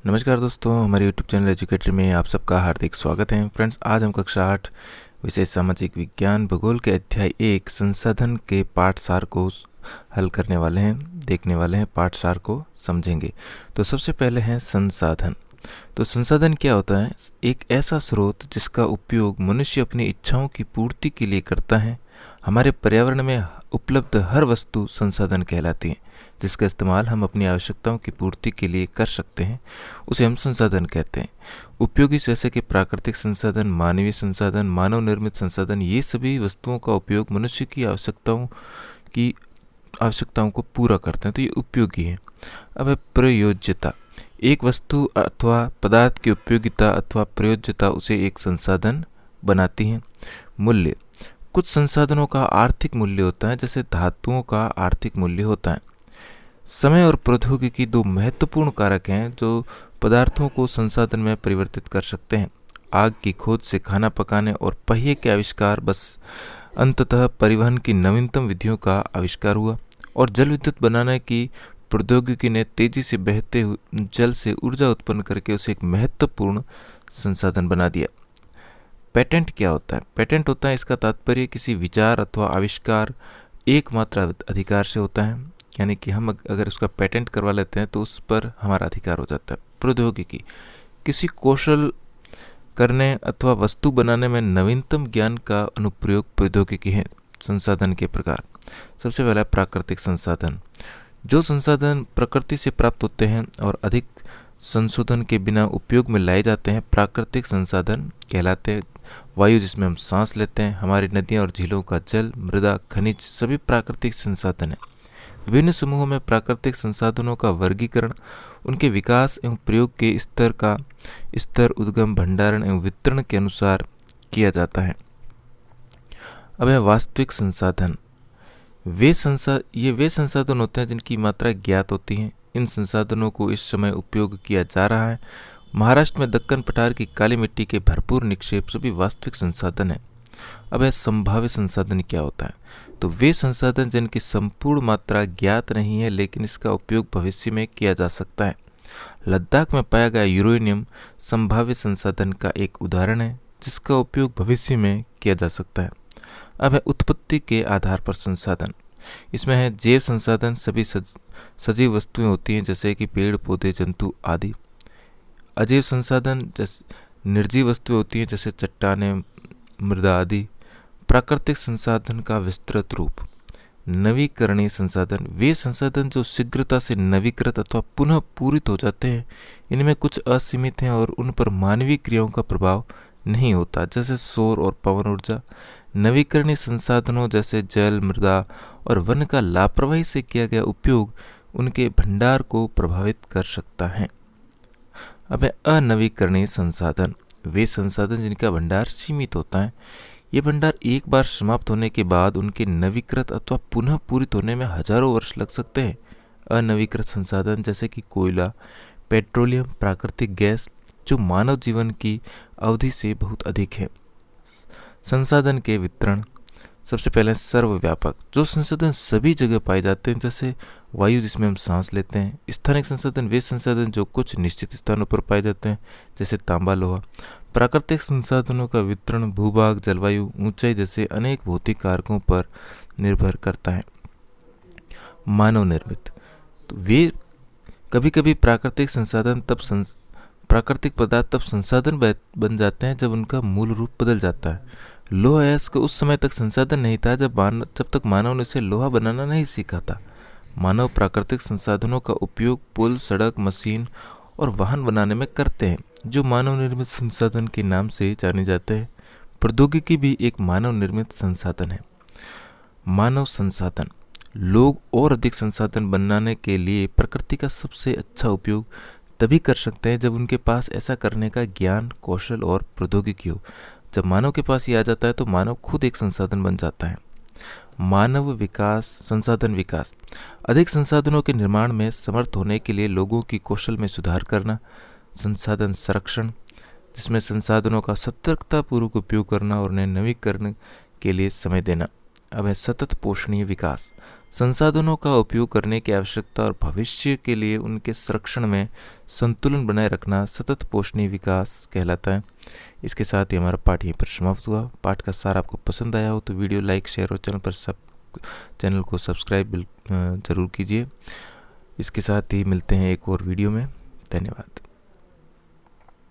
नमस्कार दोस्तों, हमारे यूट्यूब चैनल एजुकेटर में आप सबका हार्दिक स्वागत है। फ्रेंड्स, आज हम कक्षा 8 विषय सामाजिक विज्ञान भूगोल के अध्याय 1 संसाधन के पाठसार को हल करने वाले हैं, देखने वाले हैं, पाठसार को समझेंगे। तो सबसे पहले है संसाधन। तो संसाधन क्या होता है? एक ऐसा स्रोत जिसका उपयोग मनुष्य अपनी इच्छाओं की पूर्ति के लिए करता है। हमारे पर्यावरण में उपलब्ध हर वस्तु संसाधन कहलाती है, जिसका इस्तेमाल हम अपनी आवश्यकताओं की पूर्ति के लिए कर सकते हैं, उसे हम संसाधन कहते हैं। उपयोगी जैसे कि प्राकृतिक संसाधन, मानवीय संसाधन, मानव निर्मित संसाधन, ये सभी वस्तुओं का उपयोग मनुष्य की आवश्यकताओं को पूरा करते हैं, तो ये उपयोगी है। अब है प्रयोज्यता। एक वस्तु अथवा पदार्थ की उपयोगिता अथवा प्रयोज्यता उसे एक संसाधन बनाती है। मूल्य। कुछ संसाधनों का आर्थिक मूल्य होता है, जैसे धातुओं का आर्थिक मूल्य होता है। समय और प्रौद्योगिकी दो महत्वपूर्ण कारक हैं जो पदार्थों को संसाधन में परिवर्तित कर सकते हैं। आग की खोज से खाना पकाने और पहिए के आविष्कार बस अंततः परिवहन की नवीनतम विधियों का आविष्कार हुआ, और जल विद्युत बनाने की प्रौद्योगिकी ने तेजी से बहते हुए जल से ऊर्जा उत्पन्न करके उसे एक महत्वपूर्ण संसाधन बना दिया। पेटेंट क्या होता है? पेटेंट होता है, इसका तात्पर्य किसी विचार अथवा आविष्कार एकमात्र अधिकार से होता है, यानी कि हम अगर उसका पेटेंट करवा लेते हैं तो उस पर हमारा अधिकार हो जाता है। प्रौद्योगिकी किसी कौशल करने अथवा वस्तु बनाने में नवीनतम ज्ञान का अनुप्रयोग प्रौद्योगिकी है। संसाधन के प्रकार। सबसे पहला प्राकृतिक संसाधन। जो संसाधन प्रकृति से प्राप्त होते हैं और अधिक संशोधन के बिना उपयोग में लाए जाते हैं, प्राकृतिक संसाधन कहलाते हैं। वायु जिसमें हम सांस लेते हैं, हमारी नदियाँ और झीलों का जल, मृदा, खनिज सभी प्राकृतिक संसाधन हैं। विभिन्न समूहों में प्राकृतिक संसाधनों का वर्गीकरण उनके विकास एवं प्रयोग के स्तर, उद्गम, भंडारण एवं वितरण के अनुसार किया जाता है। अब है वास्तविक संसाधन। ये वे संसाधन होते हैं जिनकी मात्रा ज्ञात होती है। इन संसाधनों को इस समय उपयोग किया जा रहा है। महाराष्ट्र में दक्कन पठार की काली मिट्टी के भरपूर निक्षेप सभी वास्तविक संसाधन है। अब है संभाव्य संसाधन क्या होता है? तो वे संसाधन जिनकी संपूर्ण मात्रा ज्ञात नहीं है लेकिन इसका उपयोग भविष्य में किया जा सकता है। लद्दाख में पाया गया यूरेनियम संभाव्य संसाधन का एक उदाहरण है जिसका उपयोग भविष्य में किया जा सकता है। अब है उत्पत्ति के आधार पर संसाधन। इसमें है जैव संसाधन, सभी सजीव वस्तुएं होती हैं जैसे कि पेड़ पौधे, जंतु आदि। अजैव संसाधन जैसे निर्जीव वस्तुएं होती हैं जैसे चट्टानें, मृदा आदि। प्राकृतिक संसाधन का विस्तृत रूप। नवीकरणीय संसाधन वे संसाधन जो शीघ्रता से नवीकृत अथवा पुनः पूरित हो जाते हैं। इनमें कुछ असीमित हैं और उन पर मानवीय क्रियाओं का प्रभाव नहीं होता, जैसे सौर और पवन ऊर्जा। नवीकरणीय संसाधनों जैसे जल, मृदा और वन का लापरवाही से किया गया उपयोग उनके भंडार को प्रभावित कर सकता है। अब है अनवीकरणीय संसाधन। वे संसाधन जिनका भंडार सीमित होता है। ये भंडार एक बार समाप्त होने के बाद उनके नवीकृत अथवा पुनः पूरित होने में हजारों वर्ष लग सकते हैं। अनवीकृत संसाधन जैसे कि कोयला, पेट्रोलियम, प्राकृतिक गैस जो मानव जीवन की अवधि से बहुत अधिक है। संसाधन के वितरण। सबसे पहले सर्वव्यापक। जो संसाधन सभी जगह पाए जाते हैं जैसे वायु जिसमें हम सांस लेते हैं। स्थानिक संसाधन वे संसाधन जो कुछ निश्चित स्थानों पर पाए जाते हैं जैसे तांबा, लोहा। प्राकृतिक संसाधनों का वितरण भूभाग, जलवायु, ऊंचाई जैसे अनेक भौतिक कारकों पर निर्भर करता है। मानव निर्मित। तो वे कभी कभी प्राकृतिक पदार्थ तब संसाधन बन जाते हैं जब उनका मूल रूप बदल जाता है। लोहा अयस्क उस समय तक संसाधन नहीं था जब तक मानव ने इसे लोहा बनाना नहीं सीखा था। मानव प्राकृतिक संसाधनों का उपयोग पुल, सड़क, मशीन और वाहन बनाने में करते हैं जो मानव निर्मित संसाधन के नाम से जाने जाते हैं। प्रौद्योगिकी भी एक मानव निर्मित संसाधन है। मानव संसाधन। लोग और अधिक संसाधन बनाने के लिए प्रकृति का सबसे अच्छा उपयोग तभी कर सकते हैं जब उनके पास ऐसा करने का ज्ञान, कौशल और प्रौद्योगिकी हो। जब मानव के पास ये आ जाता है तो मानव खुद एक संसाधन बन जाता है। मानव विकास, संसाधन विकास। अधिक संसाधनों के निर्माण में समर्थ होने के लिए लोगों की कौशल में सुधार करना। संसाधन संरक्षण जिसमें संसाधनों का सतर्कतापूर्वक उपयोग करना और उन्हें नवीकरण के लिए समय देना। अब है सतत पोषणीय विकास। संसाधनों का उपयोग करने की आवश्यकता और भविष्य के लिए उनके संरक्षण में संतुलन बनाए रखना सतत पोषणीय विकास कहलाता है। इसके साथ ही हमारा पाठ यहीं पर समाप्त हुआ। पाठ का सार आपको पसंद आया हो तो वीडियो लाइक, शेयर और चैनल को सब्सक्राइब ज़रूर कीजिए। इसके साथ ही मिलते हैं एक और वीडियो में। धन्यवाद।